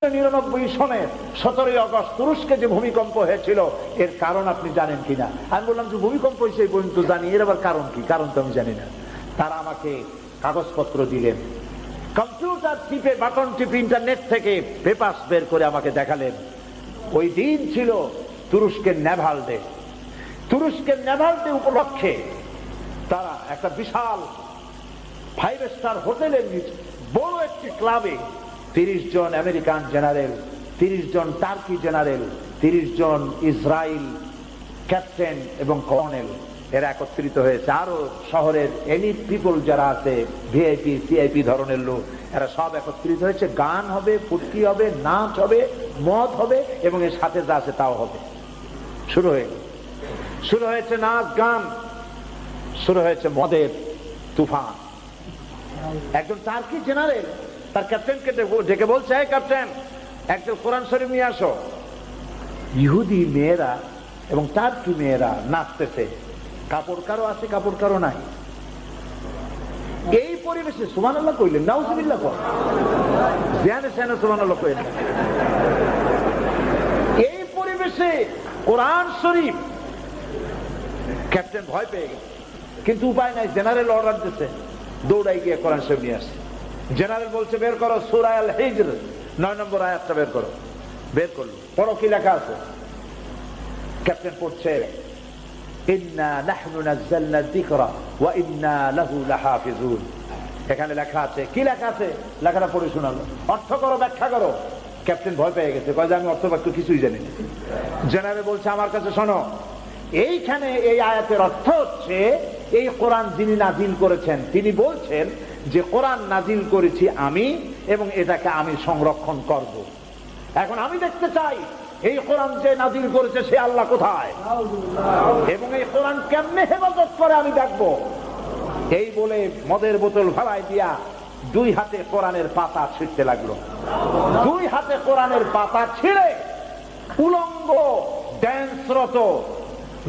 1999 সনের 17 আগস্ট তুরস্কে যে ভূমিকম্প হয়েছিল এর কারণ আপনি জানেন কিনা? আমি বললাম যে ভূমিকম্প হয়েছে এই পর্যন্ত জানি, এর আবার কারণ কি? কারণ তো আমি জানি না। তারা আমাকে কাগজপত্র দিলেন, কম্পিউটার টিপে বাটন টিপে ইন্টারনেট থেকে পেপারস বের করে আমাকে দেখালেন। ওই দিন ছিল তুরস্কের নেভাল ডে। তুরস্কের নেভাল ডে উপলক্ষে তারা একটা বিশাল 5 স্টার হোটেলের নিচে বড় একটি ক্লাবে 30 জন আমেরিকান জেনারেল, 30 জন টার্কি জেনারেল, 30 জন ইসরায়েল ক্যাপ্টেন এবং কর্নেল এরা একত্রিত হয়েছে। আরো শহরের এলিট পিপল যারা আছে, ভিআইপি সিআইপি ধরনের লোক, এরা সব একত্রিত হয়েছে। গান হবে, ফুর্তি হবে, নাচ হবে, মদ হবে এবং এর সাথে যা আছে তাও হবে। শুরু হয়েছে নাচ গান, শুরু হয়েছে মদের তুফান। একজন টার্কি জেনারেল তার ক্যাপ্টেনকে ডেকে বলছে, এই ক্যাপ্টেন, একজন কোরআন শরীফ নিয়ে আসো। ইহুদি মেয়েরা এবং টার্কি মেয়েরা নাচতেছে, কাপড় কারো আছে, কাপড় কারো নাই। এই পরিবেশে সুবহানাল্লাহ কইলেন, নাউজুবিল্লাহ কর, ধ্যানে সেনে সুবহানাল্লাহ কইলেন। এই পরিবেশে কোরআন শরীফ, ক্যাপ্টেন ভয় পেয়ে গেছে, কিন্তু উপায় নাই, জেনারেল অর্ডার দিচ্ছে, দৌড়াই গিয়ে কোরআন শরীফ নিয়ে আসে। জেনারেল বলছে, বের করো সূরা আল হিজর 9 নম্বর আয়াতটা বের করো। বের করলো, পড়ো কি লেখা আছে। ক্যাপ্টেন পড়ছে, ইন্না নাহনু নাযালনা যিকরা ওয়া ইন্না লাহু লাহাফিজুন। এখানে লেখা আছে, কি লেখা আছে? লেখাটা পড়ে শোনালো, অর্থ করো, ব্যাখ্যা করো। ক্যাপ্টেন ভয় পেয়ে গেছে, কয় যে আমি অর্থ বাক্য কিছুই জানি না। জেনারেল বলছে, আমার কাছে শোনো, এইখানে এই আয়াতের অর্থ হচ্ছে, এই কোরআন যিনি নাজিল করেছেন তিনি বলছেন যে কোরআন নাজিল করেছি আমি এবং এটাকে আমি সংরক্ষণ করব। এখন আমি দেখতে চাই এই কোরআন যে নাজিল করেছে সে আল্লাহ কোথায় এবং এই কোরআন কেমনে হেফাজত করে আমি দেখবো। এই বলে মদের বোতল ভাড়ায় দিয়া 2 হাতে কোরআনের পাতা ছিঁড়তে লাগলো। 2 হাতে কোরআনের পাতা ছিঁড়ে উলঙ্গ ড্যান্সরত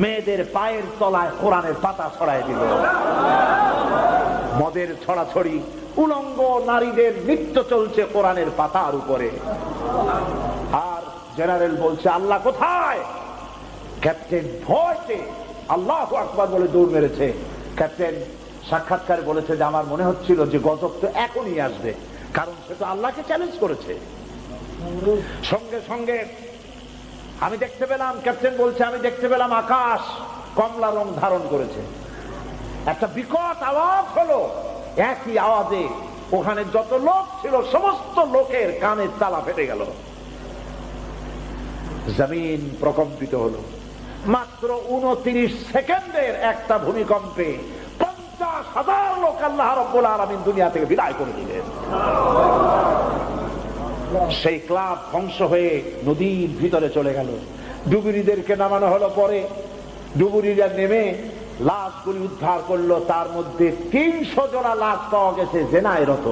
মেয়েদের পায়ের তলায় কোরআনের পাতা ছড়াই দিল। মদের ছড়াছড়ি, উলঙ্গ নারীদের নৃত্য চলছে কোরআনের পাতার উপরে। আর জেনারেল বলছে, আল্লাহ কোথায়? ক্যাপ্টেন ভয়তে আল্লাহু আকবার বলে দৌড় মেরেছে। ক্যাপ্টেন সাক্ষাৎকারে বলেছে যে আমার মনে হচ্ছিল যে গজব তো এখনই আসবে, কারণ সে তো আল্লাহকে চ্যালেঞ্জ করেছে। সঙ্গে সঙ্গে আমি দেখতে পেলাম, ক্যাপ্টেন বলছে, আমি দেখতে পেলাম আকাশ কমলা রং ধারণ করেছে। একটা বিকট আওয়াজ হলো, একই আওয়াজে ওখানে যত লোক ছিল সমস্ত লোকের কানের তালা ফেটে গেল, জমিন প্রকম্পিত হলো। মাত্র 29 সেকেন্ডের একটা ভূমিকম্পে 50,000 লোক আল্লাহ রাব্বুল আলামিন দুনিয়া থেকে বিদায় করে দিলেন। সেই ক্লাব ধ্বংস হয়ে নদীর ভিতরে চলে গেল। ডুবুরিদেরকে নামানো হলো। পরে ডুবুরিরা নেমে লাশগুলি উদ্ধার করলো। তার মধ্যে 300 জোড়া লাশ পাওয়া গেছে জেনায় রত।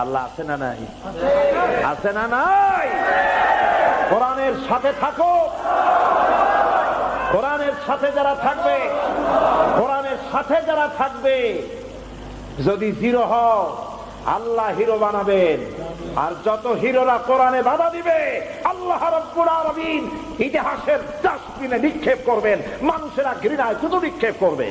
আল্লাহ আছে না নাই? আছে না নাই? কোরআনের সাথে থাকো। কোরআনের সাথে যারা থাকবে, কোরআনের সাথে যারা থাকবে, যদি জিরো হও আল্লাহ হিরো বানাবেন। আর যত হিরোরা কোরআনে বাধা দিবে আল্লাহ রাব্বুল আলামিন ইতিহাসের ডাস্টবিনে নিক্ষেপ করবেন। মানুষেরা ঘৃণায় শুধু নিক্ষেপ করবে।